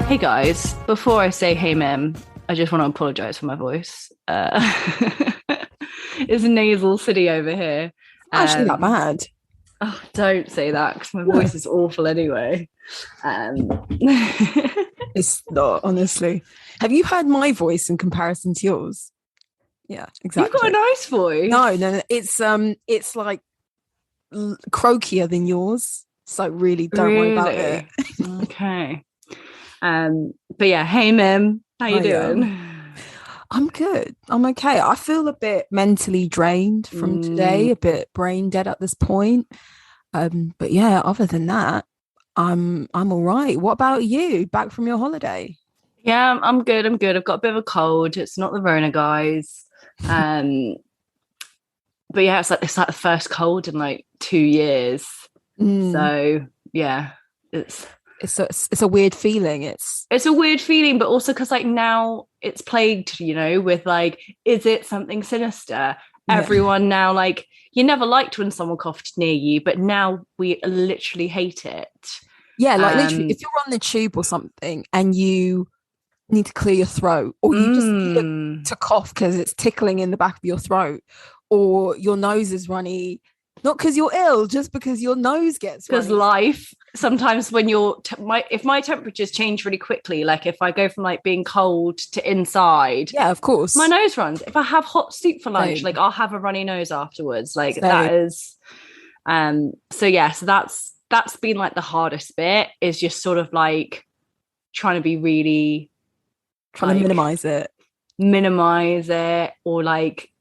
Hey guys, before I say hey mem, I just want to apologise for my voice. It's nasal city over here. Actually, not bad. Oh, don't say that because my voice is awful anyway. It's not, honestly. Have you heard my voice in comparison to yours? Yeah, You've got a exactly. nice voice. No. It's like croakier than yours. So really, don't worry about it. Really? Okay. But yeah, hey mem, how you Oh yeah, doing? I'm good. I'm okay. I feel a bit mentally drained from today, a bit brain dead at this point. But yeah, other than that, I'm all right. What about you? Back from your holiday? Yeah, I'm good. I'm good. I've got a bit of a cold. It's not the Rona, guys. Um, but yeah, it's like the first cold in like 2 years. So yeah, it's it's a weird feeling. It's a weird feeling, but also because like now it's plagued, with like, is it something sinister? Everyone now, like, you never liked when someone coughed near you, but now we literally hate it. Yeah, like literally, if you're on the tube or something and you need to clear your throat, or you just need to cough because it's tickling in the back of your throat, or your nose is runny, not because you're ill, just because your nose gets runny. Because life sometimes when if my temperatures change really quickly, like if I go from like being cold to inside, yeah, of course, my nose runs. If I have hot soup for lunch, Same. like I'll have a runny nose afterwards. Like Same. that is, so yeah, so that's been like the hardest bit, is just sort of like trying to be really trying to minimize it, or like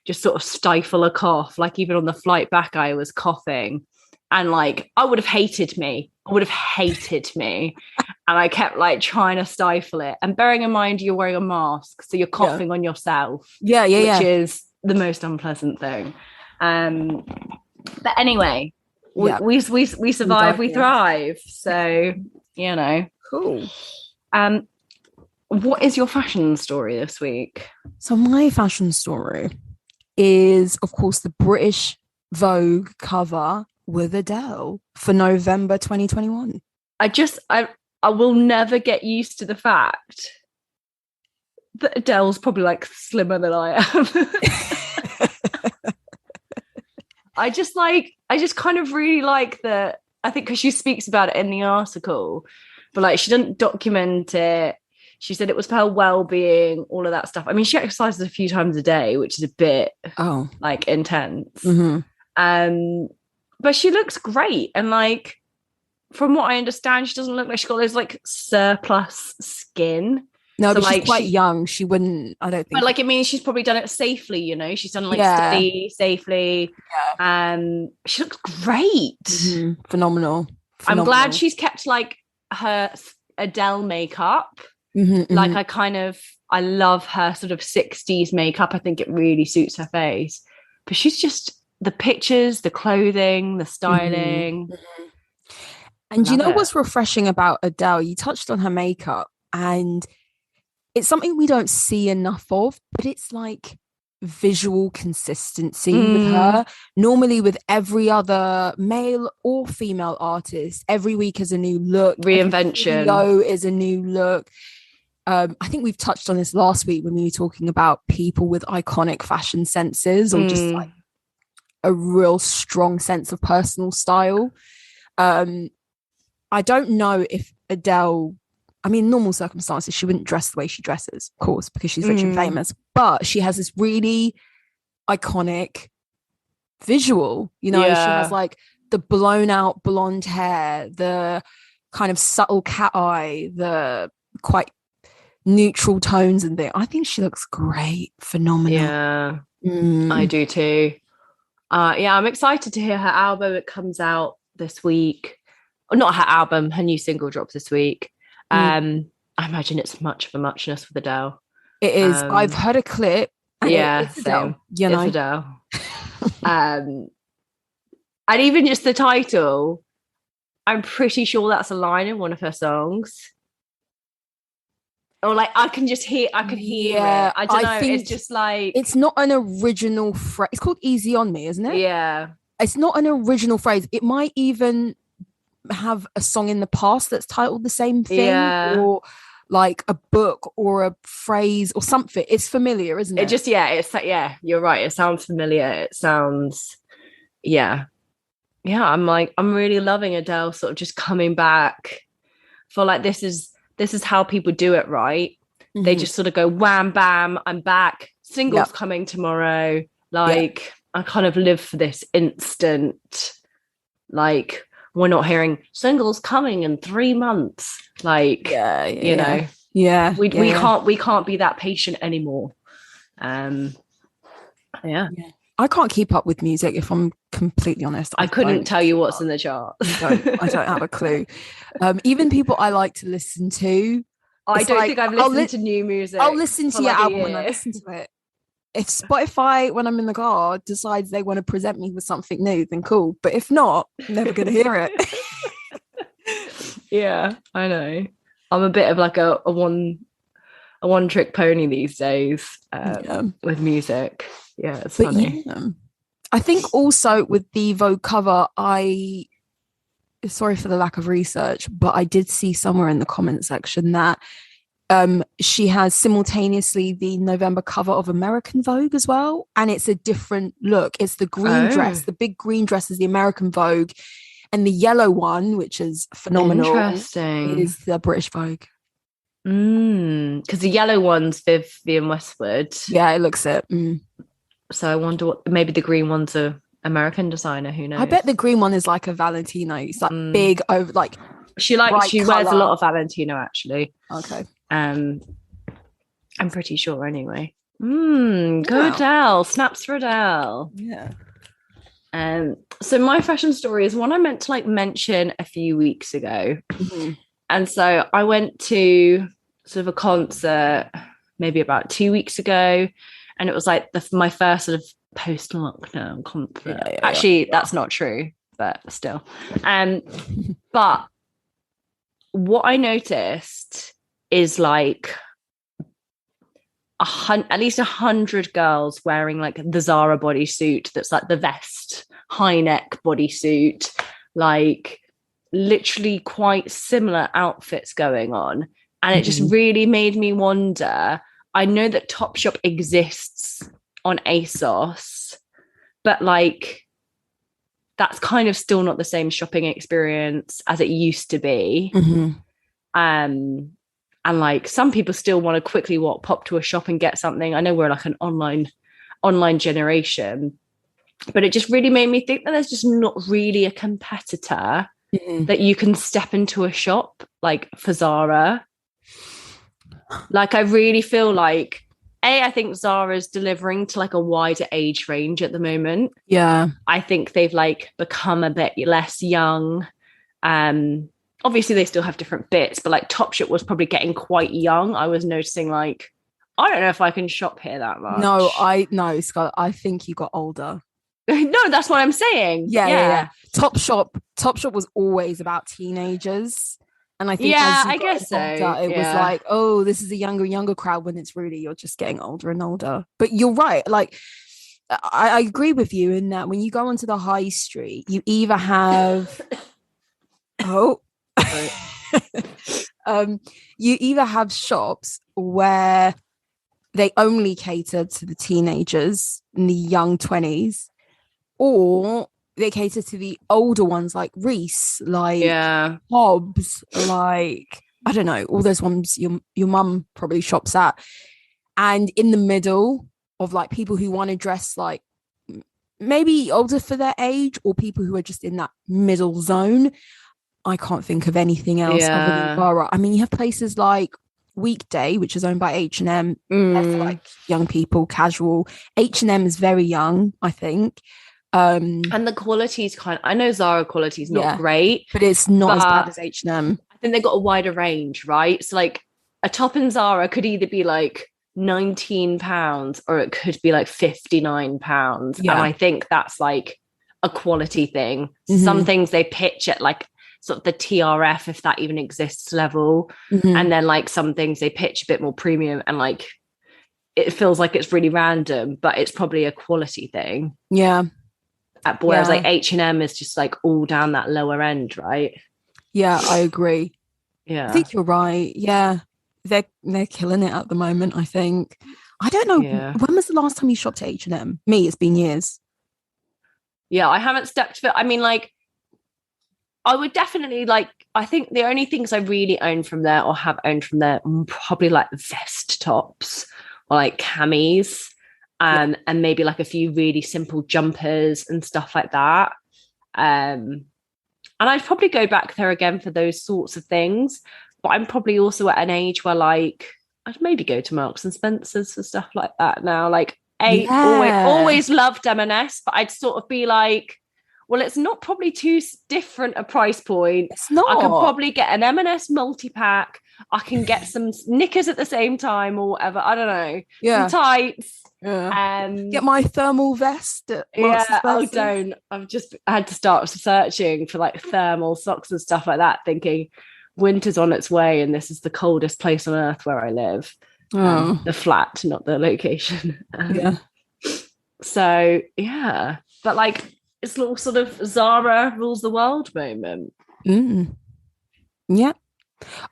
just sort of stifle a cough. Like even on the flight back, I was coughing, and like I would have hated me. And I kept like trying to stifle it. And bearing in mind, you're wearing a mask, so you're coughing on yourself. Yeah. Which is the most unpleasant thing. But anyway, we survive, we thrive. So, Cool. What is your fashion story this week? So my fashion story is, of course, the British Vogue cover with Adele for November 2021. I will never get used to the fact that Adele's probably like slimmer than I am. I just kind of really like that. I think because she speaks about it in the article, but like she didn't document it. She said it was for her well-being, all of that stuff. I mean, she exercises a few times a day, which is a bit like intense. But she looks great. And like, from what I understand, she doesn't look like she's got those like surplus skin. No, so, but like, she's quite young. She wouldn't, I don't think. But like, it means she's probably done it safely, She's done like study safely. She looks great. Phenomenal. I'm glad she's kept like her Adele makeup. Like I love her sort of 60s makeup. I think it really suits her face. But she's just, the pictures, the clothing, the styling. And you know what's refreshing about Adele? You touched on her makeup, and it's something we don't see enough of, but it's like visual consistency with her. Normally with every other male or female artist, every week is a new look. Reinvention. Every is a new look. I think we've touched on this last week when we were talking about people with iconic fashion senses, or just like a real strong sense of personal style. I don't know if Adele, I mean, normal circumstances, she wouldn't dress the way she dresses, of course, because she's rich and famous, but she has this really iconic visual, She has like the blown out blonde hair, the kind of subtle cat eye, the quite neutral tones and things. I think she looks great. Phenomenal. Yeah, I do too. I'm excited to hear her album. It comes out this week. Or not her album, her new single drops this week. I imagine it's much of a muchness with Adele. It is. I've heard a clip. It's Adele. It's Adele. And even just the title, I'm pretty sure that's a line in one of her songs. Or like I could hear it. I don't know. It's just like, it's not an original phrase. It's called Easy on Me, isn't it? Yeah. It's not an original phrase. It might even have a song in the past that's titled the same thing, or like a book or a phrase or something. It's familiar, isn't it? It just, you're right. It sounds familiar. It sounds, I'm really loving Adele sort of just coming back for like, this is how people do it, right? Mm-hmm. They just sort of go wham bam, I'm back, singles coming tomorrow, like I kind of live for this instant, like we're not hearing singles coming in 3 months, like you know, we can't be that patient anymore. I can't keep up with music, if I'm completely honest. I couldn't tell you what's in the chart. I don't have a clue. Even people I like to listen to, I don't think I've listened to new music. I'll listen to your album when I listen to it. If Spotify, when I'm in the car, decides they want to present me with something new, then cool. But if not, I'm never going to hear it. Yeah, I know. I'm a bit of like a one trick pony these days with music. Yeah, it's funny. I think also with the Vogue cover, sorry for the lack of research, but I did see somewhere in the comment section that she has simultaneously the November cover of American Vogue as well, and it's a different look. It's the green dress. The big green dress is the American Vogue, and the yellow one, which is phenomenal, interesting, is the British Vogue. Because the yellow one's Vivienne Westwood. Yeah, it looks it. So I wonder what, maybe the green one's a American designer. Who knows? I bet the green one is like a Valentino. It's like big over, like she wears a lot of Valentino actually. Okay. I'm pretty sure anyway. Go Adele. Snaps for Adele. Yeah. So my fashion story is one I meant to like mention a few weeks ago. Mm-hmm. And so I went to sort of a concert maybe about 2 weeks ago, and it was like my first sort of post-lockdown concert. Actually, that's not true, but still. But what I noticed is like at least 100 girls wearing like the Zara bodysuit that's like the vest, high neck bodysuit, like literally quite similar outfits going on. And it just really made me wonder. I know that Topshop exists on ASOS, but like that's kind of still not the same shopping experience as it used to be. And like some people still want to quickly pop to a shop and get something. I know we're like an online generation, but it just really made me think that there's just not really a competitor that you can step into a shop like for Zara. Like I really feel like I think Zara's delivering to like a wider age range at the moment. Yeah. I think they've like become a bit less young. Obviously they still have different bits, but like Topshop was probably getting quite young. I was noticing like, I don't know if I can shop here that much. No, Scarlett, I think you got older. No, that's what I'm saying. Yeah. Topshop was always about teenagers. And I think I guess so. It was like, oh, this is a younger crowd, when it's really you're just getting older and older. But you're right. Like, I agree with you in that when you go onto the high street, you either have you either have shops where they only cater to the teenagers in the young 20s, or they cater to the older ones like Reese, like Hobbs, like I don't know, all those ones your mum probably shops at. And in the middle of like people who want to dress like maybe older for their age, or people who are just in that middle zone, I can't think of anything else other than Zara. I mean, you have places like Weekday, which is owned by H&M, that's like young people, casual. H&M is very young, I think. And the quality's I know Zara quality is not great, but it's not as bad as H&M. I think they've got a wider range, right? So like a top in Zara could either be like £19 or it could be like £59. And I think that's like a quality thing. Some things they pitch at like sort of the TRF, if that even exists, level. And then like some things they pitch a bit more premium, and like it feels like it's really random, but it's probably a quality thing. Yeah. Whereas like H&M is just like all down that lower end, right? Yeah, I agree. Yeah. I think you're right. Yeah. They're killing it at the moment, I think. I don't know. Yeah. When was the last time you shopped at H&M? Me, it's been years. Yeah, I haven't stepped foot. I mean, like, I would definitely like, I think the only things I really own from there or have owned from there are probably like vest tops or like camis, and maybe like a few really simple jumpers and stuff like that. And I'd probably go back there again for those sorts of things. But I'm probably also at an age where like I'd maybe go to Marks and Spencer's for stuff like that now. Like always loved M&S, but I'd sort of be like, well, it's not probably too different a price point. It's not. I can probably get an M&S multi-pack. I can get some knickers at the same time or whatever. I don't know. Yeah. Some tights. Yeah. Get my thermal vest at Marks and Spencer's. Don't. I had to start searching for like thermal socks and stuff like that, thinking winter's on its way and this is the coldest place on earth where I live. The flat, not the location. So yeah, but like it's a little sort of Zara rules the world moment. Yeah.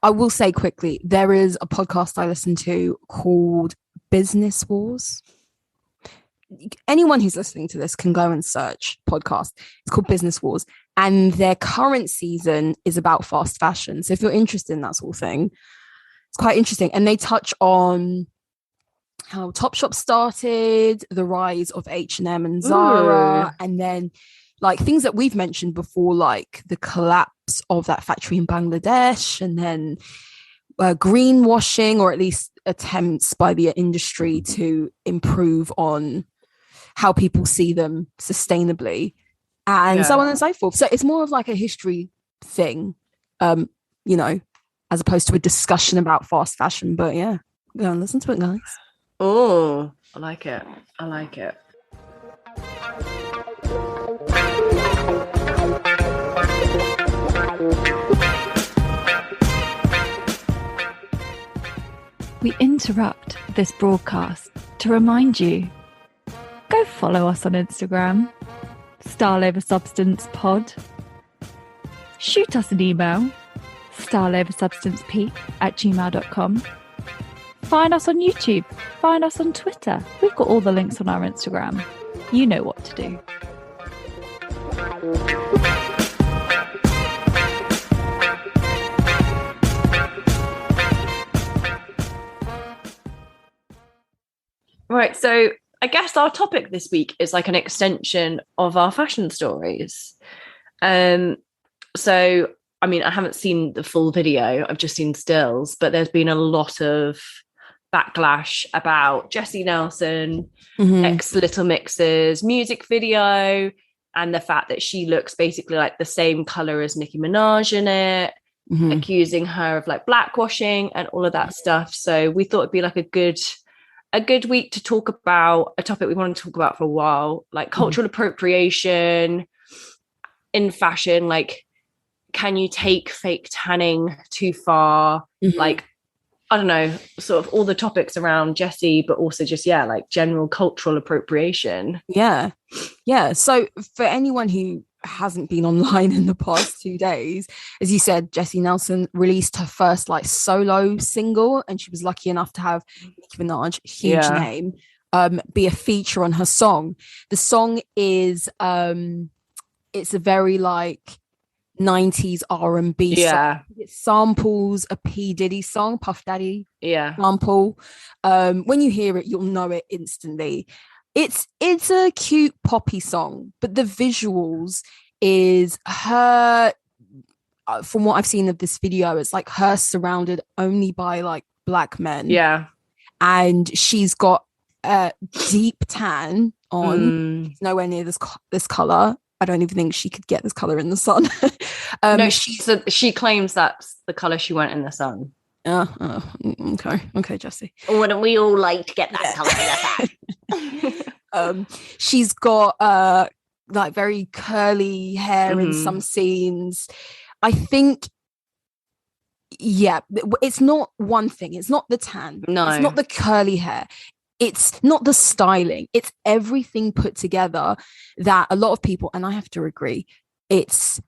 I will say quickly, there is a podcast I listen to called Business Wars. Anyone who's listening to this can go and search podcast. It's called Business Wars, and their current season is about fast fashion. So if you're interested in that sort of thing, it's quite interesting. And they touch on how Topshop started, the rise of H&M and Zara, and then like things that we've mentioned before, like the collapse of that factory in Bangladesh, and then greenwashing, or at least attempts by the industry to improve on how people see them sustainably, and so on and so forth. So it's more of like a history thing, you know, as opposed to a discussion about fast fashion. But yeah, go and listen to it, guys. Oh, I like it. We interrupt this broadcast to remind you, go follow us on Instagram, Style Over Substance Pod. Shoot us an email, styleoversubstancepeak@gmail.com. Find us on YouTube, find us on Twitter. We've got all the links on our Instagram. You know what to do. Right, so I guess our topic this week is like an extension of our fashion stories. So, I mean, I haven't seen the full video, I've just seen stills, but there's been a lot of backlash about Jessie Nelson, ex Little Mix's music video, and the fact that she looks basically like the same color as Nicki Minaj in it, accusing her of like blackwashing and all of that stuff. So we thought it'd be like a good week to talk about a topic we wanted to talk about for a while, like cultural appropriation in fashion. Like, can you take fake tanning too far? Like, I don't know, sort of all the topics around Jessie, but also just, like general cultural appropriation. Yeah. So for anyone who hasn't been online in the past 2 days, as you said, Jessie Nelson released her first like solo single, and she was lucky enough to have Nicki Minaj, huge name, be a feature on her song. The song is it's a very like 90s R&B song. It samples a P Diddy song, Puff Daddy sample. When you hear it, you'll know it instantly. It's a cute poppy song, but the visuals is her, from what I've seen of this video, it's like her surrounded only by like black men. And she's got a deep tan on, nowhere near this color. I don't even think she could get this color in the sun. No, she claims that's the color she went in the sun. Okay, Jessie. Wouldn't we all like to get that color in the sun? She's got like very curly hair in some scenes. I think, it's not one thing. It's not the tan. No, it's not the curly hair. It's not the styling. It's everything put together that a lot of people, and I have to agree, it's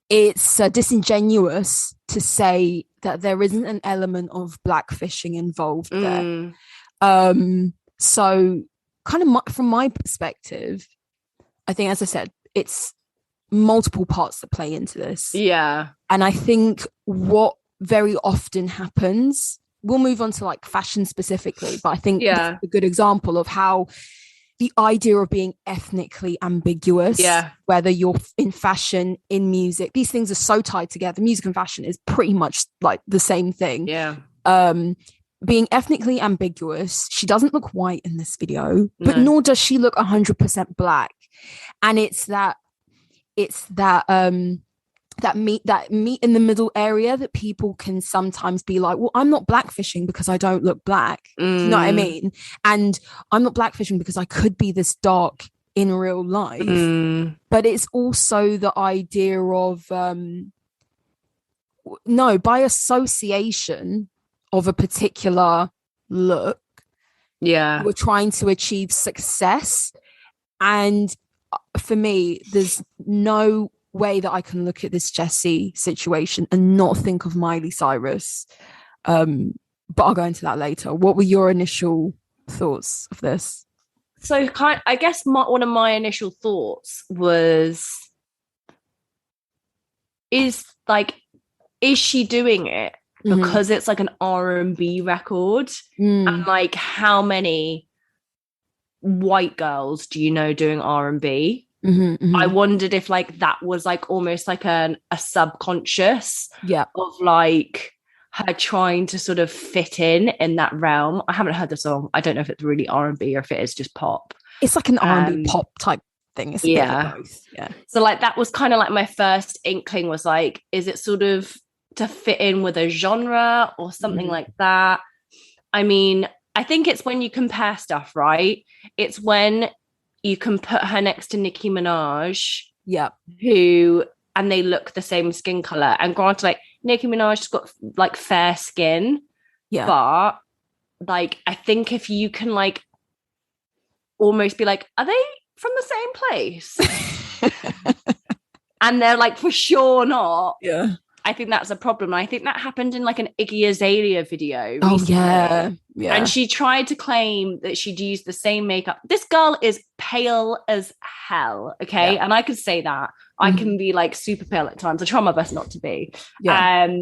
it's disingenuous to say that there isn't an element of blackfishing involved there. So kind of from my perspective, I think, as I said, it's multiple parts that play into this. Yeah. And I think what very often happens, we'll move on to like fashion specifically, but I think that's a good example of how the idea of being ethnically ambiguous, whether you're in fashion, in music, these things are so tied together. Music and fashion is pretty much like the same thing. Yeah. Being ethnically ambiguous, she doesn't look white in this video, but nor does she look 100% black. And it's that meet in the middle area that people can sometimes be like, well, I'm not blackfishing because I don't look black. You know what I mean? And I'm not blackfishing because I could be this dark in real life. But it's also the idea of by association of a particular look, we're trying to achieve success. And for me, there's no way that I can look at this Jessie situation and not think of Miley Cyrus, but I'll go into that later. What were your initial thoughts of this? So I guess one of my initial thoughts was, is she doing it because it's like an R&B record? And like, how many white girls do you know doing R&B? I wondered if like that was like almost like a subconscious of like her trying to sort of fit in that realm. I haven't heard the song. I don't know if it's really R&B or if it is just pop. It's like an R&B pop type thing. It's a bit of both. Yeah. So like that was kind of like my first inkling, was like, is it sort of to fit in with a genre or something like that? I mean, I think it's when you compare stuff, right? It's when you can put her next to Nicki Minaj, and they look the same skin color. And granted, like Nicki Minaj's got like fair skin, but like I think if you can like almost be like, are they from the same place? And they're like, for sure not. Yeah. I think that's a problem. I think that happened in like an Iggy Azalea video recently. Oh, yeah. And she tried to claim that she'd used the same makeup. This girl is pale as hell, okay? Yeah. And I could say that. I can be like super pale at times. I try my best not to be. Yeah.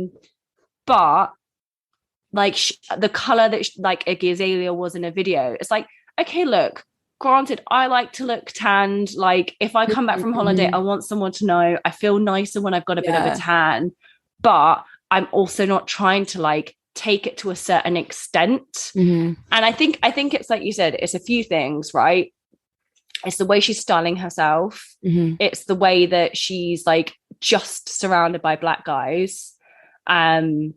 But like the colour that like Iggy Azalea was in a video, it's like, okay, look, granted, I like to look tanned. Like if I come back from holiday, I want someone to know I feel nicer when I've got a bit of a tan. But I'm also not trying to like take it to a certain extent. And I think it's like you said, it's a few things, right? It's the way she's styling herself. It's the way that she's like just surrounded by black guys. And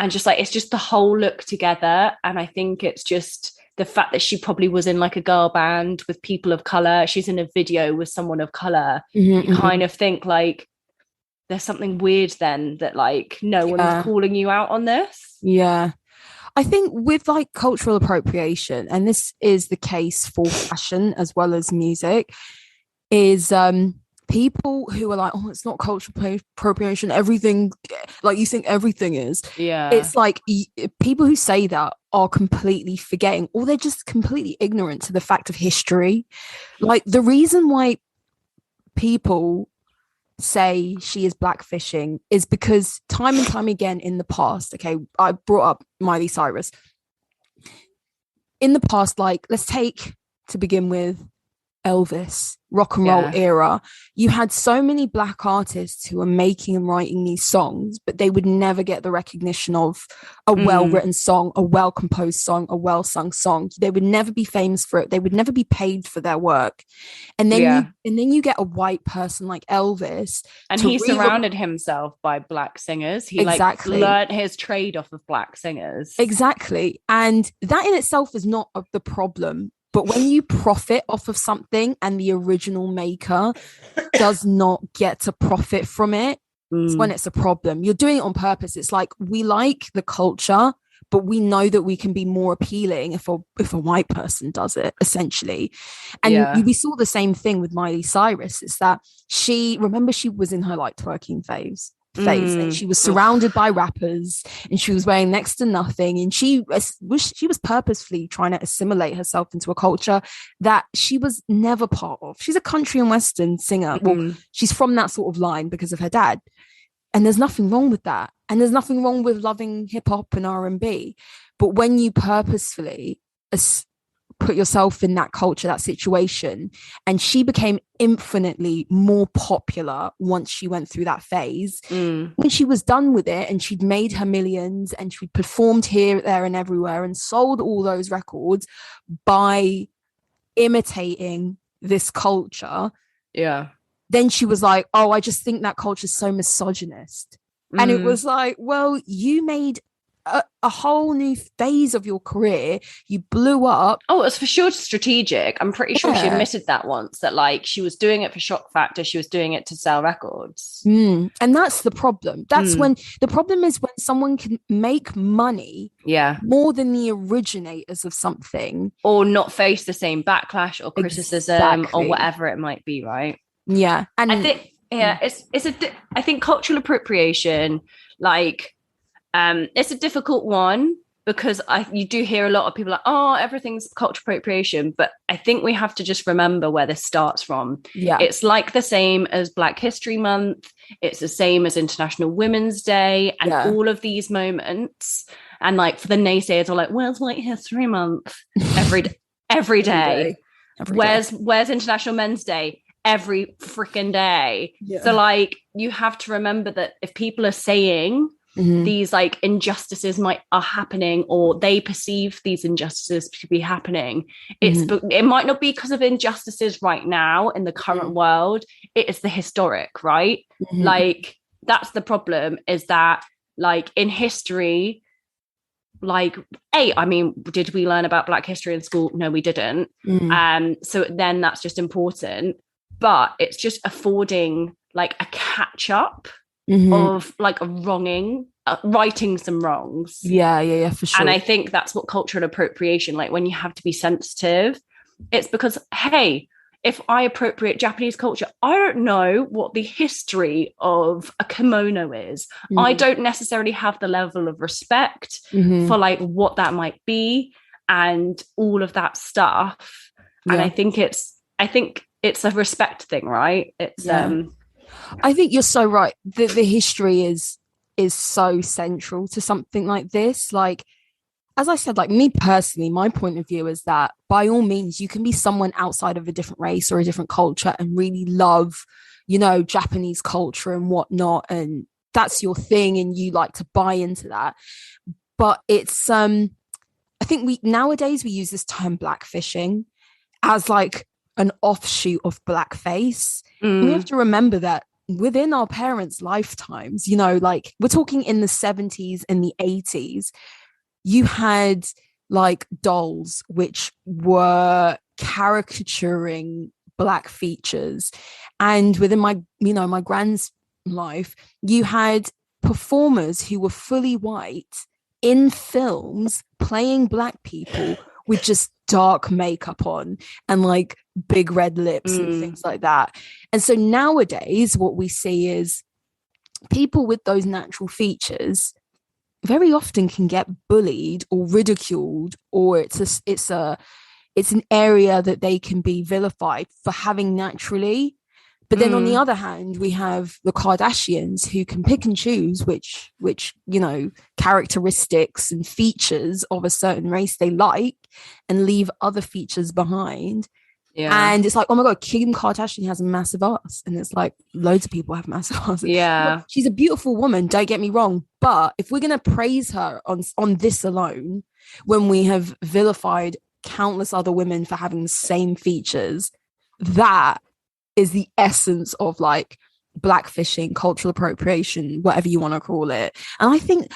just like, it's just the whole look together. And I think it's just the fact that she probably was in like a girl band with people of color. She's in a video with someone of color. You kind of think like, there's something weird then that like no one's calling you out on this. Yeah. I think with like cultural appropriation, and this is the case for fashion as well as music, is people who are like, oh, it's not cultural appropriation, everything, like you think everything is. Yeah. It's like people who say that are completely forgetting, or they're just completely ignorant to the fact of history. Like the reason why people say she is blackfishing is because time and time again in the past, okay, I brought up Miley Cyrus. In the past, like let's take to begin with Elvis, rock and roll era, you had so many black artists who were making and writing these songs, but they would never get the recognition of a well-written song, a well-composed song, a well-sung song. They would never be famous for it. They would never be paid for their work. And then you get a white person like Elvis, and he surrounded himself by black singers. He like learned his trade off of black singers. Exactly. And that in itself is not the problem. But when you profit off of something and the original maker does not get to profit from it, it's when it's a problem. You're doing it on purpose. It's like, we like the culture, but we know that we can be more appealing if a white person does it, essentially. And we saw the same thing with Miley Cyrus. It's that she was in her like twerking phase, and she was surrounded by rappers, and she was wearing next to nothing, and she was purposefully trying to assimilate herself into a culture that she was never part of. She's a country and western singer. Well, she's from that sort of line because of her dad, and there's nothing wrong with that, and there's nothing wrong with loving hip-hop and R&B. But when you purposefully put yourself in that culture, that situation, and she became infinitely more popular once she went through that phase. When she was done with it and she'd made her millions and she performed here, there and everywhere and sold all those records by imitating this culture, then she was like, oh, I just think that culture is so misogynist. And it was like, well, you made a whole new phase of your career. You blew up. Oh, it's for sure strategic. I'm pretty sure she admitted that once, that like she was doing it for shock factor. She was doing it to sell records. And that's the problem. That's when the problem is when someone can make money more than the originators of something, or not face the same backlash or criticism or whatever it might be, right? Yeah. And I think I think cultural appropriation, like it's a difficult one, because you do hear a lot of people like, oh, everything's cultural appropriation, but I think we have to just remember where this starts from. It's like the same as Black History Month, it's the same as International Women's Day, and all of these moments. And like for the naysayers are like, where's White History Month? every day. Where's International Men's Day? Every freaking day. So like you have to remember that if people are saying these like injustices are happening, or they perceive these injustices to be happening, it might not be because of injustices right now in the current world, it is the historic, right? Like that's the problem, is that like in history, like I mean, did we learn about Black history in school? No, we didn't. So then that's just important, but it's just affording like a catch up of like a righting some wrongs. Yeah, for sure. And I think that's what cultural appropriation, like when you have to be sensitive, it's because, hey, if I appropriate Japanese culture, I don't know what the history of a kimono is. I don't necessarily have the level of respect for like what that might be and all of that stuff. And I think it's a respect thing, right? It's I think you're so right. The history is so central to something like this. Like, as I said, like me personally, my point of view is that by all means, you can be someone outside of a different race or a different culture and really love, Japanese culture and whatnot. And that's your thing and you like to buy into that. But it's, I think nowadays we use this term blackfishing as like an offshoot of blackface. And we have to remember that within our parents' lifetimes, like we're talking in the 70s and the 80s, you had like dolls which were caricaturing Black features. And within my grand's life, you had performers who were fully white in films playing Black people with just dark makeup on and like big red lips and things like that. And so nowadays what we see is people with those natural features very often can get bullied or ridiculed, or it's an area that they can be vilified for having naturally. But then on the other hand, we have the Kardashians who can pick and choose which characteristics and features of a certain race they like and leave other features behind. And it's like, oh my God, Kim Kardashian has a massive ass. And it's like loads of people have massive asses. Yeah. She's a beautiful woman, don't get me wrong. But if we're going to praise her on this alone, when we have vilified countless other women for having the same features, that is the essence of like blackfishing, cultural appropriation, whatever you want to call it. And I think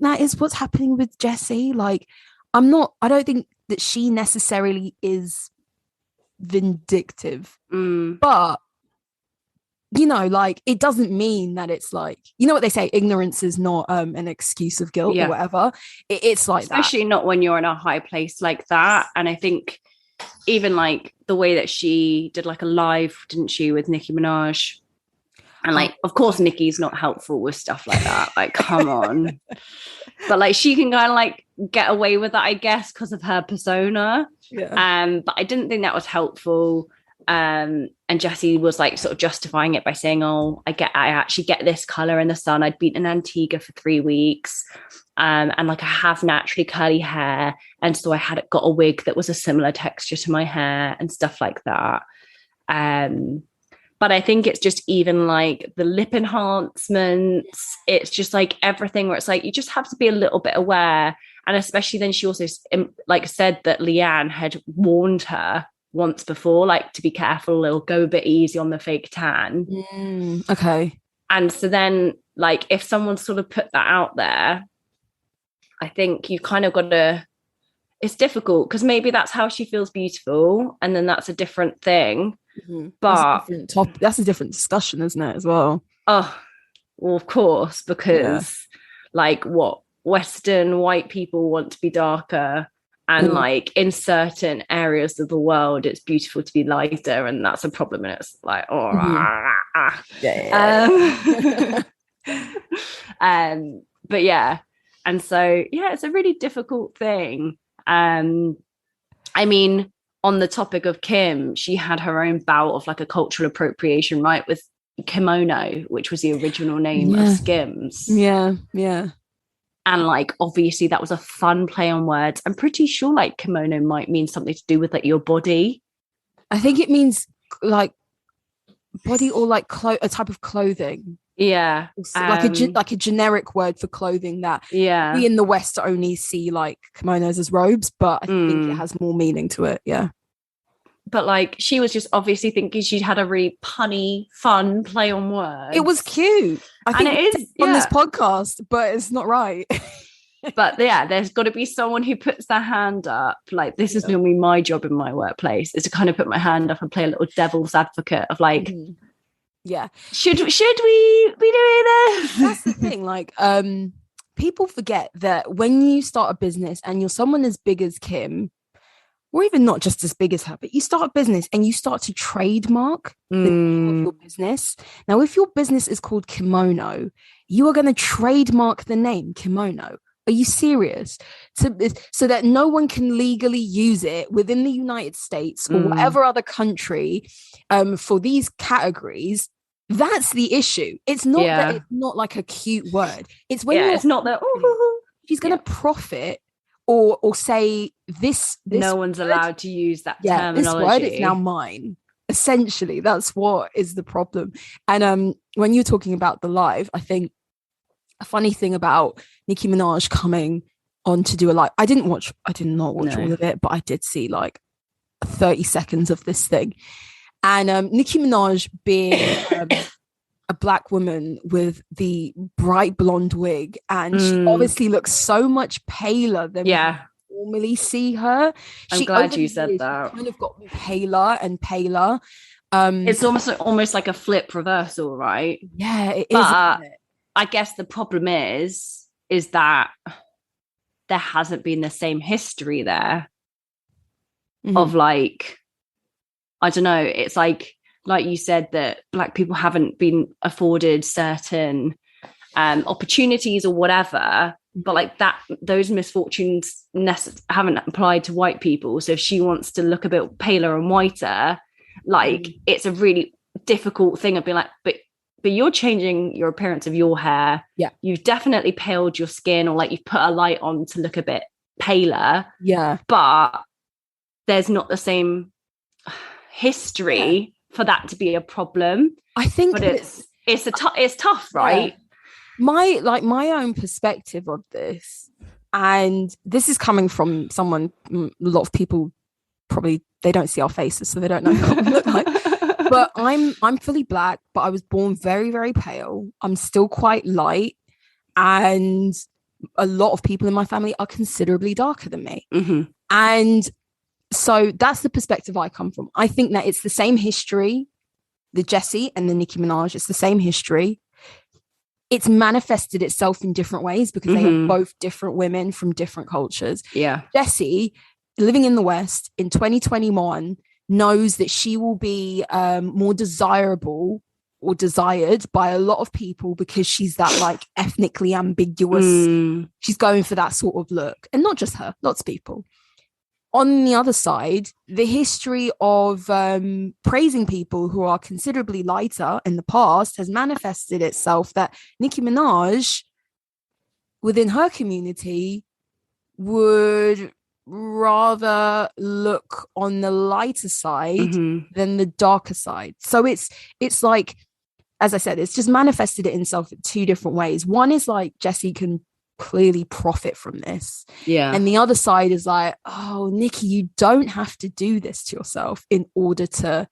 that is what's happening with Jessie. Like, I don't think that she necessarily is vindictive, but you know, like, it doesn't mean that it's like, you know what they say, ignorance is not an excuse of guilt or whatever. It's like especially not when you're in a high place like that. And I think even like the way that she did like a live, didn't she, with Nicki Minaj? And like, of course, Nicki's not helpful with stuff like that. Like, come on. But like, she can kind of like get away with that, I guess, because of her persona. Yeah. But I didn't think that was helpful. And Jessie was like sort of justifying it by saying, "Oh, I actually get this color in the sun. I'd been in Antigua for 3 weeks, and like I have naturally curly hair, and so I had got a wig that was a similar texture to my hair and stuff like that." But I think it's just even like the lip enhancements. It's just like everything where it's like you just have to be a little bit aware. And especially then she also like said that Leanne had warned her once before, like, to be careful, it'll go a bit easy on the fake tan. Okay. And so then, like, if someone sort of put that out there, I think you kind of got to, it's difficult because maybe that's how she feels beautiful, and then that's a different thing. But that's a different discussion, isn't it, as well? Oh, well, of course, because like what Western white people want to be darker. And like in certain areas of the world, it's beautiful to be lighter, and that's a problem. And it's like, but yeah, and so yeah, it's a really difficult thing. I mean, on the topic of Kim, she had her own bout of like a cultural appropriation, right, with kimono, which was the original name of Skims. Yeah. And like, obviously that was a fun play on words. I'm pretty sure like kimono might mean something to do with like your body. I think it means like body or like a type of clothing. Yeah. Like a generic word for clothing that we in the West only see like kimonos as robes, but I think it has more meaning to it. Yeah. But like, she was just obviously thinking she'd had a really punny, fun play on words. It was cute. I think it is on this podcast, but it's not right. But yeah, there's got to be someone who puts their hand up. Like, this is normally my job in my workplace, is to kind of put my hand up and play a little devil's advocate of like, should we be doing this? That's the thing. Like, people forget that when you start a business and you're someone as big as Kim, or even not just as big as her, but you start a business and you start to trademark the name of your business. Now, if your business is called Kimono, you are going to trademark the name Kimono. Are you serious? So that no one can legally use it within the United States or whatever other country for these categories. That's the issue. It's not that it's not like a cute word. It's when it's not that she's going to profit or say this no one's allowed to use that terminology. This word is now mine. Essentially, that's what is the problem. And when you're talking about the live, I think a funny thing about Nicki Minaj coming on to do a live, I did not watch all of it, but I did see like 30 seconds of this thing. And Nicki Minaj being a black woman with the bright blonde wig, and she obviously looks so much paler than we normally see her. I'm glad you said that. Kind of got paler and paler. It's almost like a flip reversal, right? Yeah, it is. But I guess the problem is that there hasn't been the same history there of like, I don't know, it's like you said, that black people haven't been afforded certain opportunities or whatever, but like that, those misfortunes haven't applied to white people. So if she wants to look a bit paler and whiter, like it's a really difficult thing of being like, but you're changing your appearance of your hair. Yeah. You've definitely paled your skin, or like you've put a light on to look a bit paler. Yeah. But there's not the same history for that to be a problem. I think, but it's tough, right? My own perspective of this, and this is coming from someone, a lot of people probably, they don't see our faces, so they don't know what we look like. But I'm fully black, but I was born very, very pale. I'm still quite light, and a lot of people in my family are considerably darker than me. And so that's the perspective I come from. I think that it's the same history the Jessie and the Nicki Minaj, it's the same history. It's manifested itself in different ways because they are both different women from different cultures. Yeah. Jessie, living in the West in 2021, knows that she will be more desirable or desired by a lot of people because she's that like ethnically ambiguous. She's going for that sort of look. And not just her, lots of people. On the other side, the history of praising people who are considerably lighter in the past has manifested itself that Nicki Minaj, within her community, would rather look on the lighter side than the darker side. So it's like, as I said, it's just manifested it itself in two different ways. One is like Jessie can clearly profit from this, and the other side is like, oh, Nikki, you don't have to do this to yourself in order to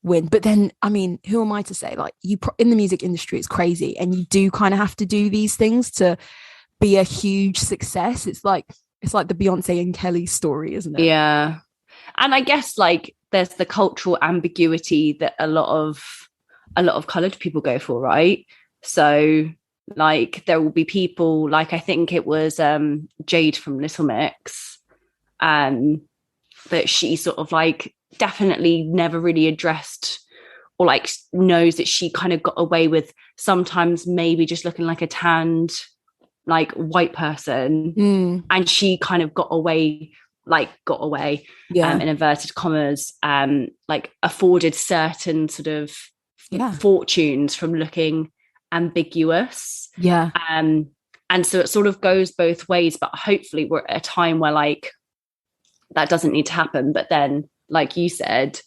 win. But then, I mean, who am I to say, like, you in the music industry, it's crazy, and you do kind of have to do these things to be a huge success. It's like the Beyonce and Kelly story, isn't it? Yeah. And I guess like there's the cultural ambiguity that a lot of colored people go for, right? So like there will be people like, I think it was Jade from Little Mix, that she sort of like definitely never really addressed or like knows that she kind of got away with sometimes maybe just looking like a tanned like white person, and she kind of got away in inverted commas, like afforded certain sort of fortunes from looking ambiguous, and so it sort of goes both ways, but hopefully we're at a time where like that doesn't need to happen. But then like you said,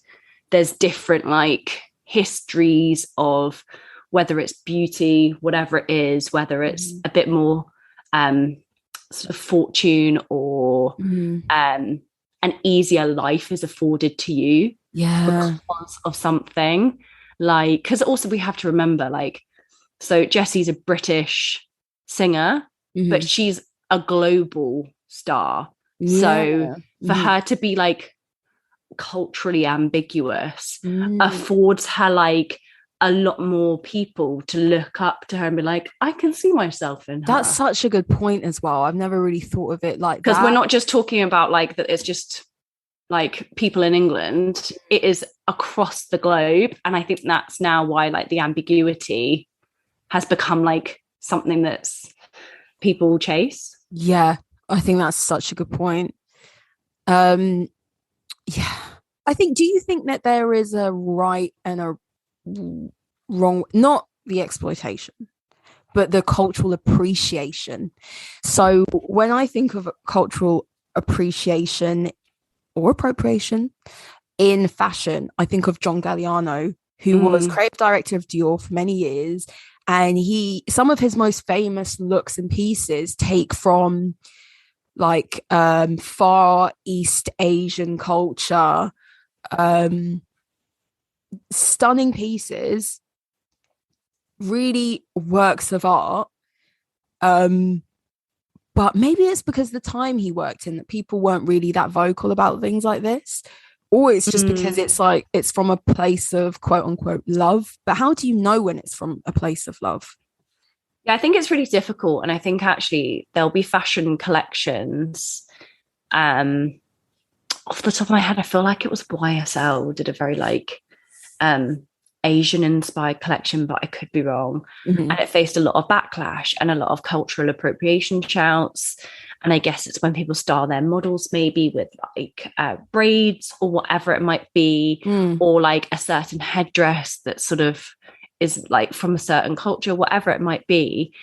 there's different like histories of whether it's beauty, whatever it is, whether it's a bit more sort of fortune or an easier life is afforded to you because of something. Like, because also we have to remember, like, so Jessie's a British singer, but she's a global star. So for her to be like culturally ambiguous affords her like a lot more people to look up to her and be like, I can see myself in her. That's such a good point as well. I've never really thought of it like that. Because we're not just talking about like that it's just like people in England, it is across the globe. And I think that's now why like the ambiguity has become like something that's people chase. Yeah, I think that's such a good point. I think, do you think that there is a right and a wrong, not the exploitation, but the cultural appreciation? So when I think of cultural appreciation or appropriation in fashion, I think of John Galliano, who was creative director of Dior for many years, and some of his most famous looks and pieces take from like Far East Asian culture, stunning pieces, really works of art. But maybe it's because the time he worked in that people weren't really that vocal about things like this, or it's just because it's like it's from a place of quote unquote love. But how do you know when it's from a place of love? Yeah, I think it's really difficult, and I think actually there'll be fashion collections. Off the top of my head, I feel like it was YSL did a very like Asian inspired collection, but I could be wrong. And it faced a lot of backlash and a lot of cultural appropriation shouts. And I guess it's when people style their models maybe with like braids or whatever it might be, or like a certain headdress that sort of is like from a certain culture, whatever it might be.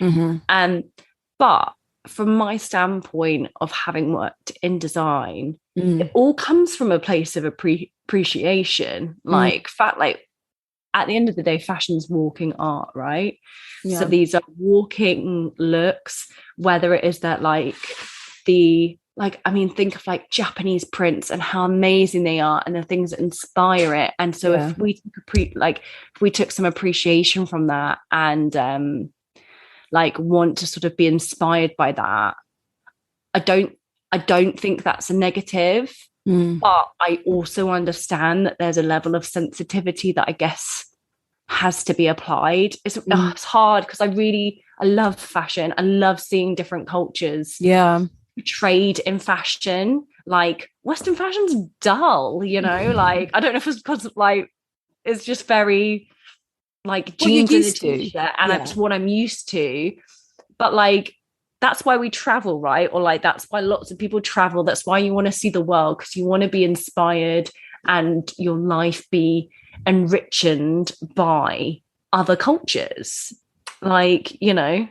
But from my standpoint of having worked in design, it all comes from a place of appreciation. Like at the end of the day, fashion's walking art, right? So these are walking looks, whether it is that like think of like Japanese prints and how amazing they are and the things that inspire it. And so if we took some appreciation from that and like want to sort of be inspired by that, I don't think that's a negative. But I also understand that there's a level of sensitivity that I guess has to be applied. It's hard because I love fashion. I love seeing different cultures portrayed in fashion. Like Western fashion's dull, you know, like I don't know if it's because like it's just very like jeans and a t-shirt and it's what I'm used to. But like that's why we travel, right? Or like that's why lots of people travel. That's why you want to see the world, because you want to be inspired and your life be enriched by other cultures. Like, you know,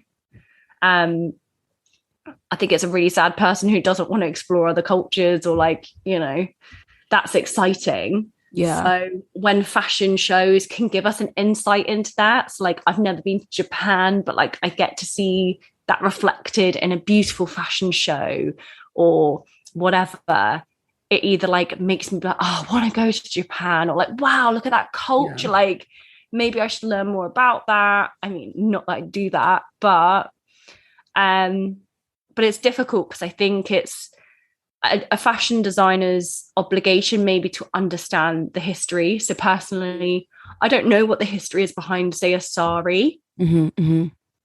I think it's a really sad person who doesn't want to explore other cultures, or like, you know, that's exciting. Yeah. So when fashion shows can give us an insight into that, so like I've never been to Japan, but like I get to see that reflected in a beautiful fashion show or whatever. It either like makes me like, oh, I want to go to Japan, or like, wow, look at that culture. Like maybe I should learn more about that. I mean, not that I do that, but it's difficult because I think it's a fashion designer's obligation maybe to understand the history. So personally, I don't know what the history is behind, say, a sari,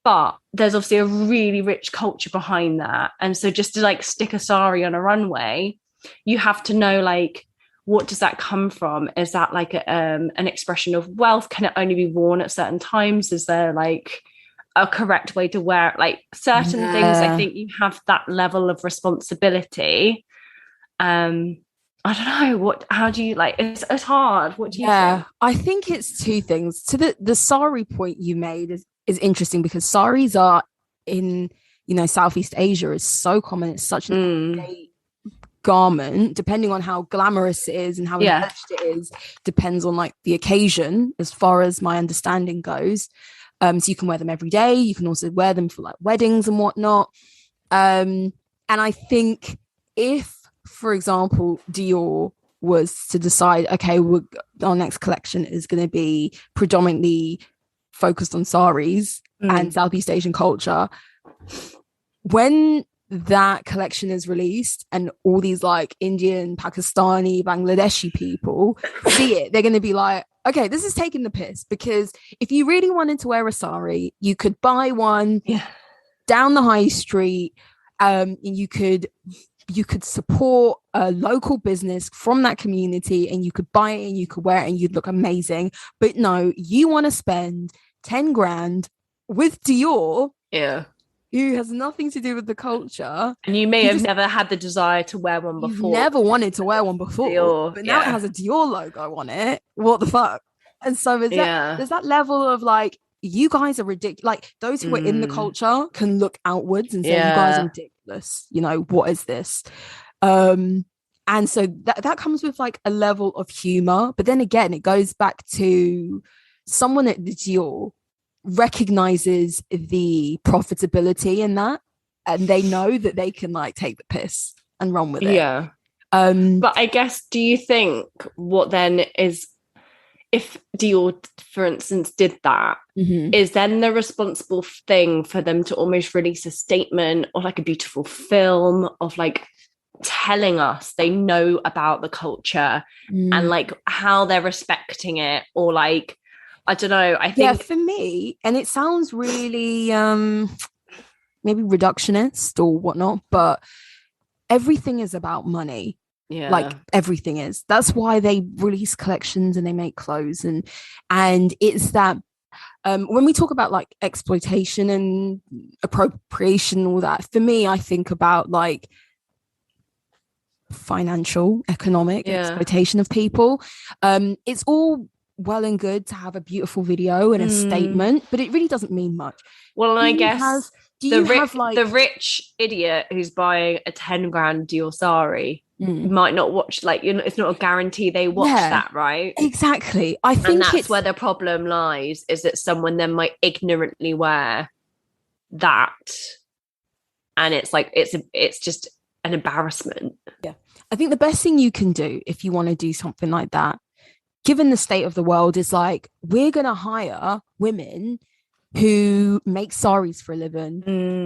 but there's obviously a really rich culture behind that. And so just to like stick a sari on a runway, you have to know like, what does that come from? Is that like an expression of wealth? Can it only be worn at certain times? Is there like a correct way to wear it? Like certain things, I think you have that level of responsibility. I don't know, how do you like, it's hard. What do you think? I think it's two things. To the sari point you made is interesting, because saris are in, you know, Southeast Asia is so common. It's such an garment, depending on how glamorous it is and how embellished it is, depends on like the occasion, as far as my understanding goes. So you can wear them every day. You can also wear them for like weddings and whatnot. And I think if, for example, Dior was to decide, okay, our next collection is going to be predominantly focused on saris and Southeast Asian culture, when that collection is released and all these like Indian, Pakistani, Bangladeshi people see it, they're going to be like, okay, this is taking the piss. Because if you really wanted to wear a sari, you could buy one down the high street, and you could support a local business from that community, and you could buy it and you could wear it and you'd look amazing. But no, you want to spend 10 grand with Dior, who has nothing to do with the culture. And you may have never had the desire to wear one before. You've never wanted to wear one before. Dior, but now it has a Dior logo on it. What the fuck? And so there's that level of like, you guys are ridiculous. Like those who are in the culture can look outwards and say, you guys are ridiculous. You know, what is this? And so that comes with like a level of humor. But then again, it goes back to someone at the Dior recognizes the profitability in that, and they know that they can like take the piss and run with it. But I guess, do you think what then is, if Dior, for instance, did that, is then the responsible thing for them to almost release a statement or like a beautiful film of like telling us they know about the culture and like how they're respecting it, or like, I don't know, I think for me, and it sounds really maybe reductionist or whatnot, but everything is about money. Like everything is. That's why they release collections and they make clothes, and it's that when we talk about like exploitation and appropriation, all that, for me, I think about like financial, economic exploitation of people. It's all well and good to have a beautiful video and a statement, but it really doesn't mean much. Well, and I guess the rich idiot who's buying a 10 grand Dior sari might not watch, like, you know, it's not a guarantee they watch that, right? Exactly. I think that's where the problem lies, is that someone then might ignorantly wear that, and it's like it's just an embarrassment. I think the best thing you can do if you want to do something like that, given the state of the world, is like, we're gonna hire women who make saris for a living,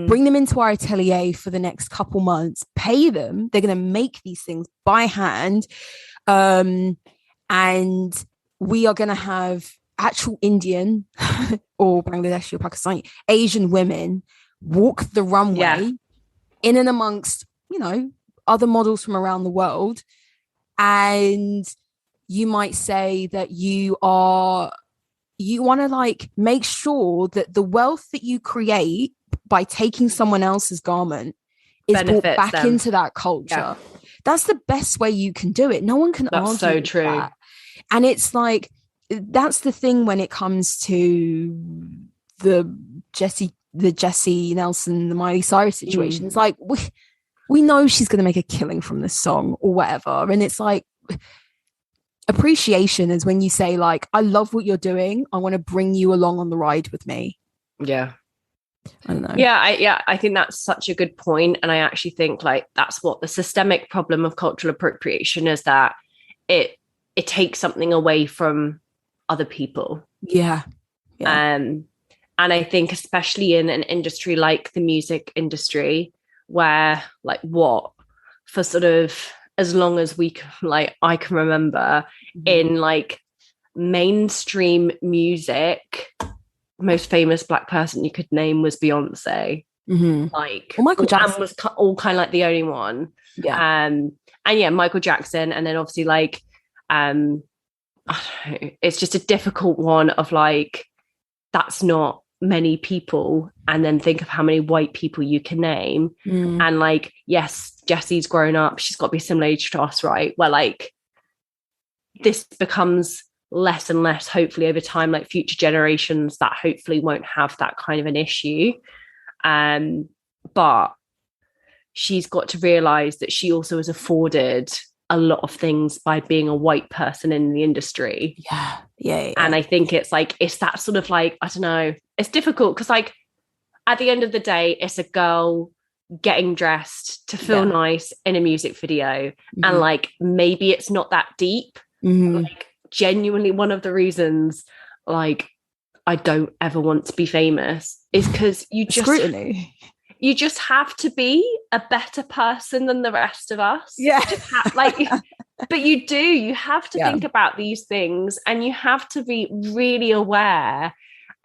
bring them into our atelier for the next couple months, pay them, they're going to make these things by hand, and we are going to have actual Indian or Bangladeshi or Pakistani Asian women walk the runway in and amongst, you know, other models from around the world, and you might say that you want to like make sure that the wealth that you create by taking someone else's garment is brought back into that culture. That's the best way you can do it. No one can argue so with true. that. And it's like, that's the thing when it comes to the Jessie Nelson, the Miley Cyrus situation. It's like, we know she's going to make a killing from this song or whatever. And it's like, appreciation is when you say like, I love what you're doing. I want to bring you along on the ride with me. Yeah. I don't know. Yeah, I think that's such a good point. And I actually think like that's what the systemic problem of cultural appropriation is, that it takes something away from other people. Yeah. And I think especially in an industry like the music industry, where like for sort of as long as we can, like I can remember in like mainstream music, the most famous Black person you could name was Beyonce. Like Michael Jackson, and was all kind of like the only one. And Michael Jackson, and then obviously like I don't know, it's just a difficult one of like, that's not many people, and then think of how many white people you can name. And like, yes, Jessie's grown up, she's got to be similar age to us, right? Where like this becomes less and less, hopefully over time, like future generations that hopefully won't have that kind of an issue. But she's got to realize that she also is afforded a lot of things by being a white person in the industry. Yeah. And I think it's like, it's that sort of like, I don't know, it's difficult because like at the end of the day, it's a girl getting dressed to feel nice in a music video. And like, maybe it's not that deep. Like genuinely one of the reasons like I don't ever want to be famous is because you just have to be a better person than the rest of us. But you have to think about these things, and you have to be really aware.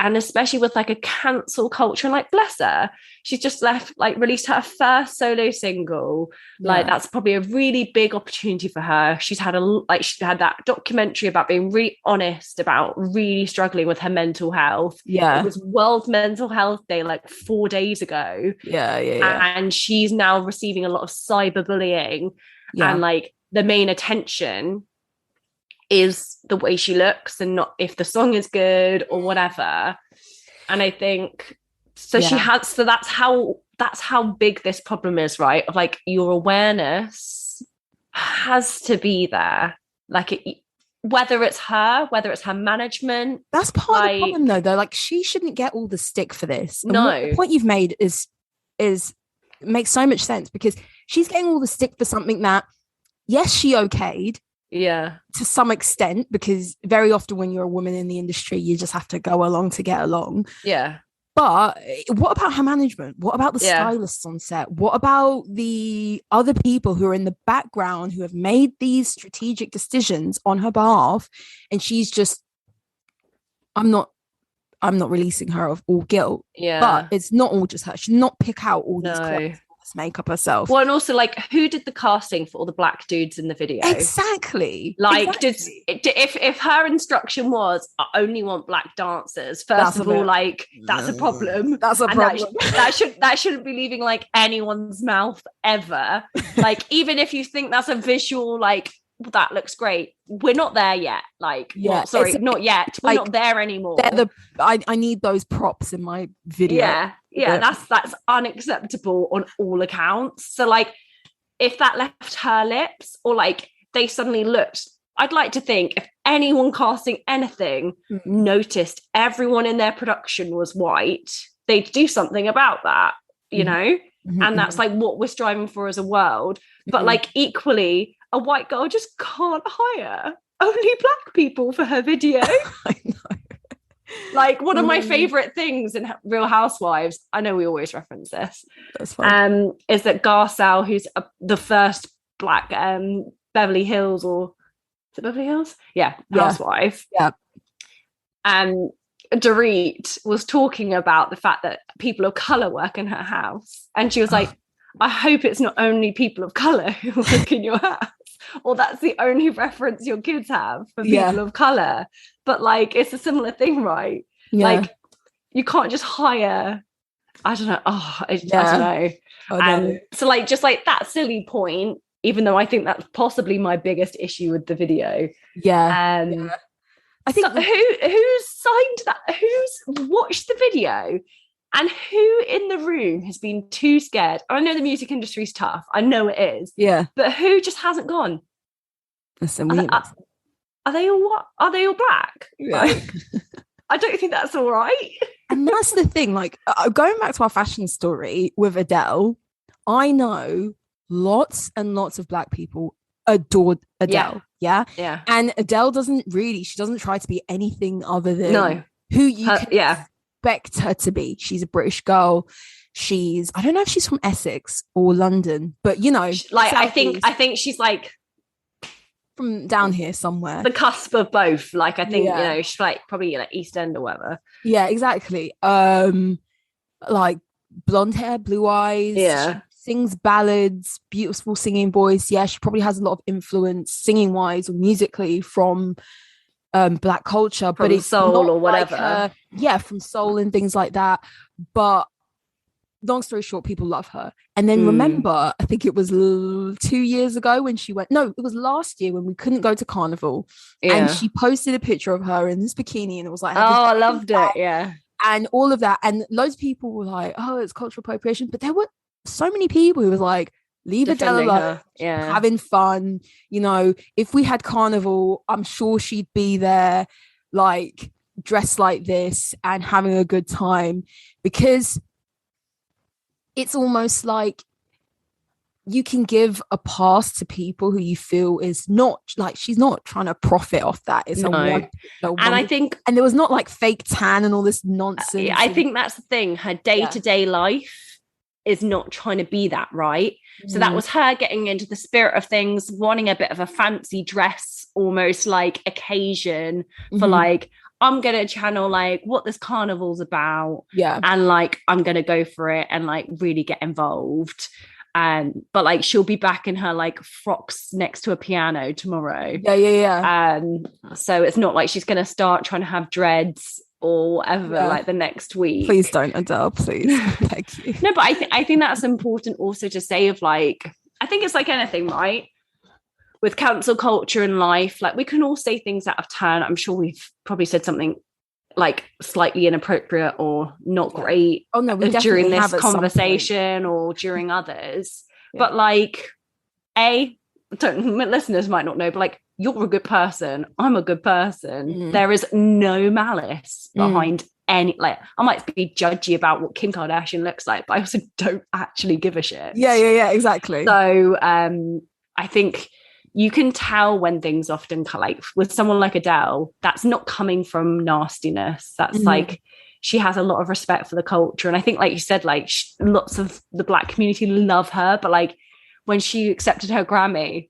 And especially with like a cancel culture, and like bless her, she's just released her first solo single. Like that's probably a really big opportunity for her. She had that documentary about being really honest about really struggling with her mental health. It was World Mental Health Day like 4 days ago. And she's now receiving a lot of cyberbullying, and like the main attention is the way she looks and not if the song is good or whatever. And I think that's how big this problem is, right? Of like, your awareness has to be there, like whether it's her management. That's part of the problem though, like she shouldn't get all the stick for this. And no, the point you've made is makes so much sense, because she's getting all the stick for something that, yes, she okayed, to some extent, because very often when you're a woman in the industry, you just have to go along to get along. But what about her management? What about the stylists on set? What about the other people who are in the background who have made these strategic decisions on her behalf? And she's just, I'm not releasing her of all guilt. But it's not all just her. She did not pick out all these clothes, makeup herself. Well, and also like, who did the casting for all the black dudes in the video? Exactly. If her instruction was, I only want black dancers, that's a problem. That's a problem. That shouldn't be leaving like anyone's mouth ever. Like, even if you think that's a visual, like, that looks great, we're not there yet. Like, not yet. We're not there anymore. I need those props in my video. That's unacceptable on all accounts. So like, if that left her lips, or like they suddenly looked, I'd like to think if anyone casting anything noticed everyone in their production was white, they'd do something about that, you know? And that's like what we're striving for as a world. But like, equally, a white girl just can't hire only black people for her video. I know. Like, one of my favorite things in Real Housewives, I know we always reference this, that's fine, is that Garcelle, who's the first black Beverly Hills, or is it Beverly Hills? Housewife. Dorit was talking about the fact that people of color work in her house, and she was like, I hope it's not only people of color who work in your house, or that's the only reference your kids have for people of color. But like, it's a similar thing, right? Like, you can't just hire, I don't know. I don't know. So like, just like that silly point, even though I think that's possibly my biggest issue with the video. I think who's signed that? Who's watched the video? And who in the room has been too scared? I know the music industry is tough. I know it is. Yeah. But who just hasn't gone? Listen, are they all what? Are they all black? Yeah. Like, I don't think that's all right. And that's the thing. Like, going back to our fashion story with Adele, I know lots and lots of black people adored Adele. Yeah. And Adele doesn't try to be anything other than who you can expect her to be. She's a British girl. I don't know if she's from Essex or London, but you know, like I think she's like from down here somewhere, the cusp of both. Like I think you know, she's like probably like East End or whatever. Yeah, exactly. Like blonde hair, blue eyes. Yeah. She sings ballads, beautiful singing voice. Yeah, she probably has a lot of influence singing wise or musically from black culture, but it's soul or whatever. Like from soul and things like that. But long story short, people love her. And then remember, I think it was 2 years ago when she went, no, it was last year when we couldn't go to Carnival. And she posted a picture of her in this bikini, and it was like, I loved it. Yeah. And all of that. And loads of people were like, oh, it's cultural appropriation. But there were so many people who was like, leave Adele alone, having fun. You know, if we had Carnival, I'm sure she'd be there, like dressed like this and having a good time, because it's almost like you can give a pass to people who you feel is not like, she's not trying to profit off that. It's and I think, and there was not like fake tan and all this nonsense. I think that's the thing. Her day-to-day life is not trying to be that, right? So that was her getting into the spirit of things, wanting a bit of a fancy dress, almost like occasion for like, I'm gonna channel like what this carnival's about, and like I'm gonna go for it and like really get involved. But like she'll be back in her like frocks next to a piano tomorrow. So it's not like she's gonna start trying to have dreads or whatever like the next week. Please don't, Adele, please. Thank you. No, but I think that's important also to say, of like, I think it's like anything, right? With cancel culture in life, like we can all say things out of turn. I'm sure we've probably said something like slightly inappropriate or not great during this conversation or during others. But like, listeners might not know, but like, you're a good person, I'm a good person. There is no malice behind any, like, I might be judgy about what Kim Kardashian looks like, but I also don't actually give a shit. Yeah, exactly. So I think you can tell when things often, like with someone like Adele, that's not coming from nastiness. That's like, she has a lot of respect for the culture. And I think, like you said, like lots of the black community love her, but like when she accepted her Grammy,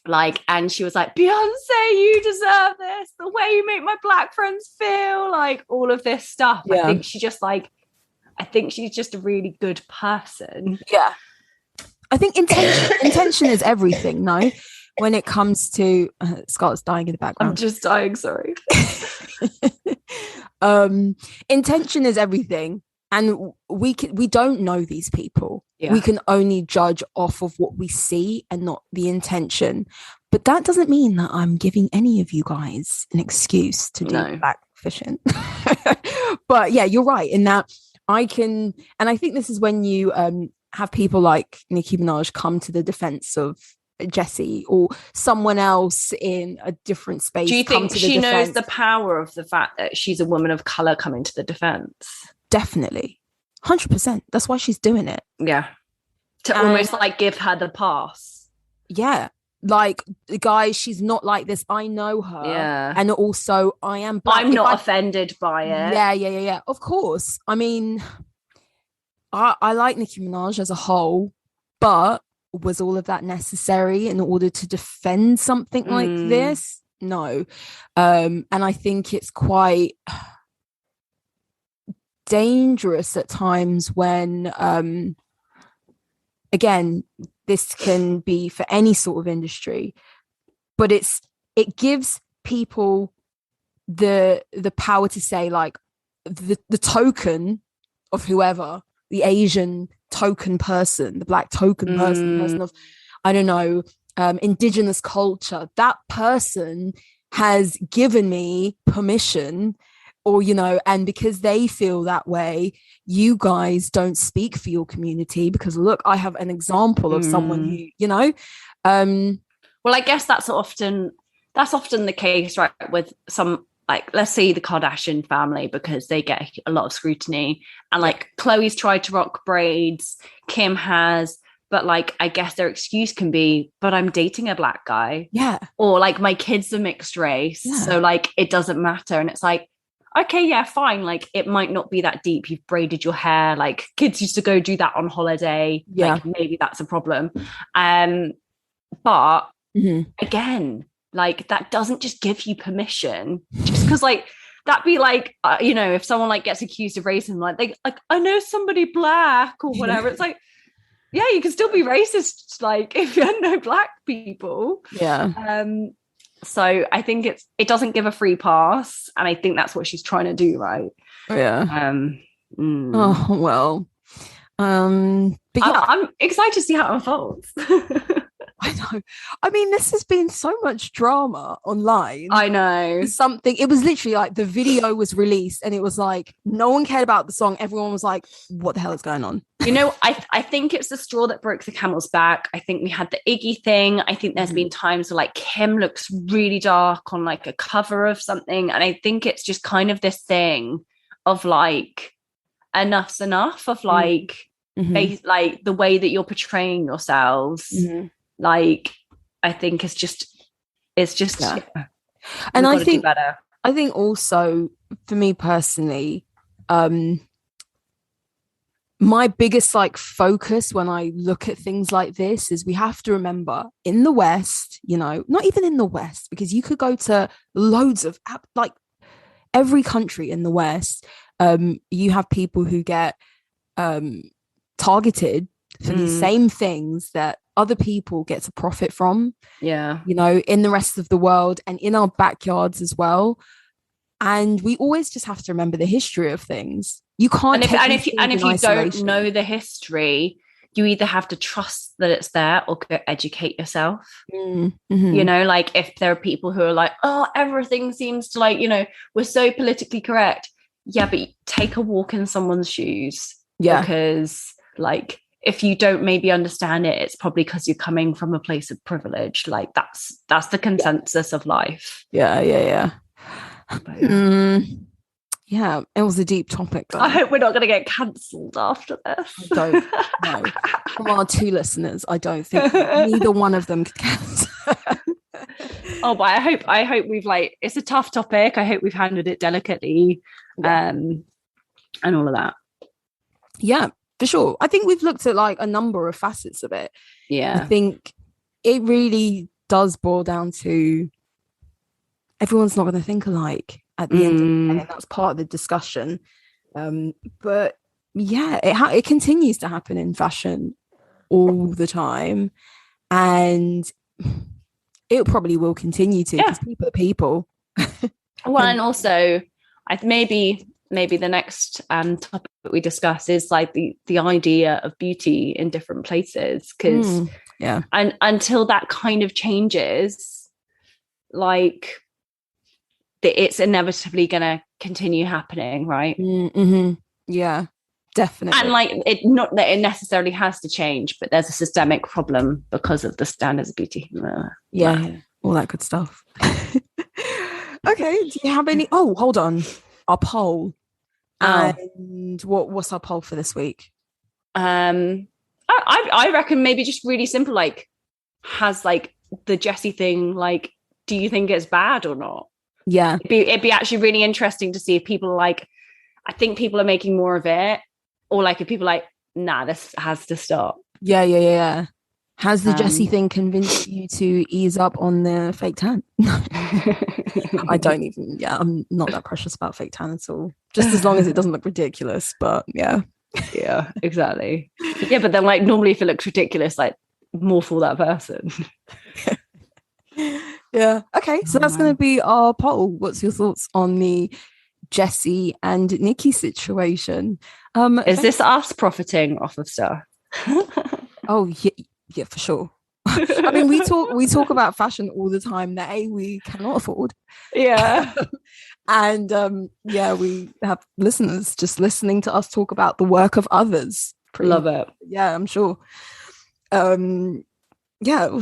like, and she was like, Beyonce, you deserve this, the way you make my black friends feel, like all of this stuff. I think she's just a really good person. I think intention is everything, no? When it comes to Scarlett's dying in the background. I'm just dying, sorry. Intention is everything. And we don't know these people. We can only judge off of what we see and not the intention. But that doesn't mean that I'm giving any of you guys an excuse to do black fishing. But yeah, you're right in that I can, and I think this is when you have people like Nicki Minaj come to the defense of Jessie or someone else in a different space. Do you think she knows the power of the fact that she's a woman of color coming to the defense? Definitely. 100%. That's why she's doing it. Yeah. To almost like give her the pass. Yeah. Like, guys, she's not like this. I know her. Yeah. And also, I am black. I'm not offended by it. Yeah. Of course. I mean, I like Nicki Minaj as a whole, but was all of that necessary in order to defend something like this? No. And I think it's quite dangerous at times when, again, this can be for any sort of industry, but it gives people the power to say, like, the token of whoever, the Asian token person, the Black token person of, I don't know, indigenous culture, that person has given me permission, or, you know, and because they feel that way, you guys don't speak for your community because, look, I have an example of someone who, you know. Well, I guess that's often the case, right, with some, like, let's say the Kardashian family, because they get a lot of scrutiny, and like Khloe's tried to rock braids, Kim has, but like, I guess their excuse can be, but I'm dating a Black guy. Yeah. Or like, my kid's a mixed race. Yeah. So like, it doesn't matter. And it's like, okay, yeah, fine. Like, it might not be that deep. You've braided your hair. Like, kids used to go do that on holiday. Yeah. Like, maybe that's a problem. But again, like, that doesn't just give you permission. Just because, like, that'd be like, you know, if someone like gets accused of racism, like I know somebody Black or whatever. It's like, yeah, you can still be racist, like, if you know Black people. Yeah. So I think it doesn't give a free pass, and I think that's what she's trying to do, right? Yeah. Oh well. But yeah, I'm excited to see how it unfolds. I know. I mean, this has been so much drama online. I know. It was literally like the video was released and it was like no one cared about the song. Everyone was like, what the hell is going on? You know, I think it's the straw that broke the camel's back. I think we had the Iggy thing. I think there's been times where like Kim looks really dark on like a cover of something. And I think it's just kind of this thing of like, enough's enough, of like, like the way that you're portraying yourselves. Like, I think it's just yeah. And I think also for me personally, my biggest like focus when I look at things like this is we have to remember, in the West, you know, not even in the West, because you could go to loads of like every country in the West, you have people who get targeted for the same things that other people get to profit from, you know, in the rest of the world and in our backyards as well. And we always just have to remember the history of things. You can't. And if you don't know the history, you either have to trust that it's there or go educate yourself. You know, like, if there are people who are like, oh, everything seems to, like, you know, we're so politically correct. Yeah, but take a walk in someone's shoes. Yeah, because like, if you don't maybe understand it, it's probably because you're coming from a place of privilege. Like, that's the consensus of life. Yeah, it was a deep topic. I hope we're not going to get cancelled after this. I don't know. From our 2 listeners, I don't think neither one of them could cancel. Oh, but I hope we've, like, it's a tough topic. I hope we've handled it delicately, and all of that. Yeah, for sure. I think we've looked at like a number of facets of it. Yeah. I think it really does boil down to everyone's not going to think alike at the end of the day, and that's part of the discussion. But yeah, it continues to happen in fashion all the time, and it probably will continue to, because people are people. Well, and also maybe the next topic that we discuss is like the idea of beauty in different places, because and until that kind of changes, like, it's inevitably going to continue happening, right? Yeah, definitely. And like, it not that it necessarily has to change, but there's a systemic problem because of the standards of beauty. Yeah, all that good stuff. Okay, do you have any? Oh, hold on. Our poll. And what's our poll for this week? I reckon maybe just really simple, like, has like the Jessie thing, like, do you think it's bad or not? Yeah, it'd be actually really interesting to see if people are like, I think people are making more of it, or like if people are like, nah, this has to stop. Yeah. Has the Jessie thing convinced you to ease up on the fake tan? I don't even, I'm not that precious about fake tan at all. Just as long as it doesn't look ridiculous, but yeah. Yeah, exactly. Yeah, but then like normally if it looks ridiculous, like more for that person. Yeah. Okay, so that's going to be our poll. What's your thoughts on the Jessie and Nikki situation? Is this us profiting off of stuff? Oh yeah, for sure. I mean, we talk about fashion all the time that we cannot afford. Yeah. And we have listeners just listening to us talk about the work of others. Love it. Yeah, I'm sure. Well,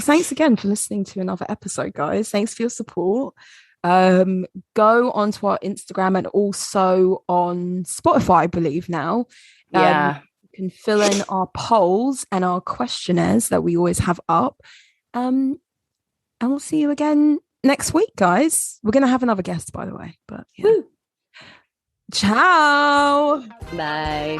thanks again for listening to another episode, guys. Thanks for your support. Go onto our Instagram and also on Spotify, I believe now. Yeah. You can fill in our polls and our questionnaires that we always have up. And we'll see you again next week, guys. We're going to have another guest, by the way. But yeah. Woo. Ciao. Bye.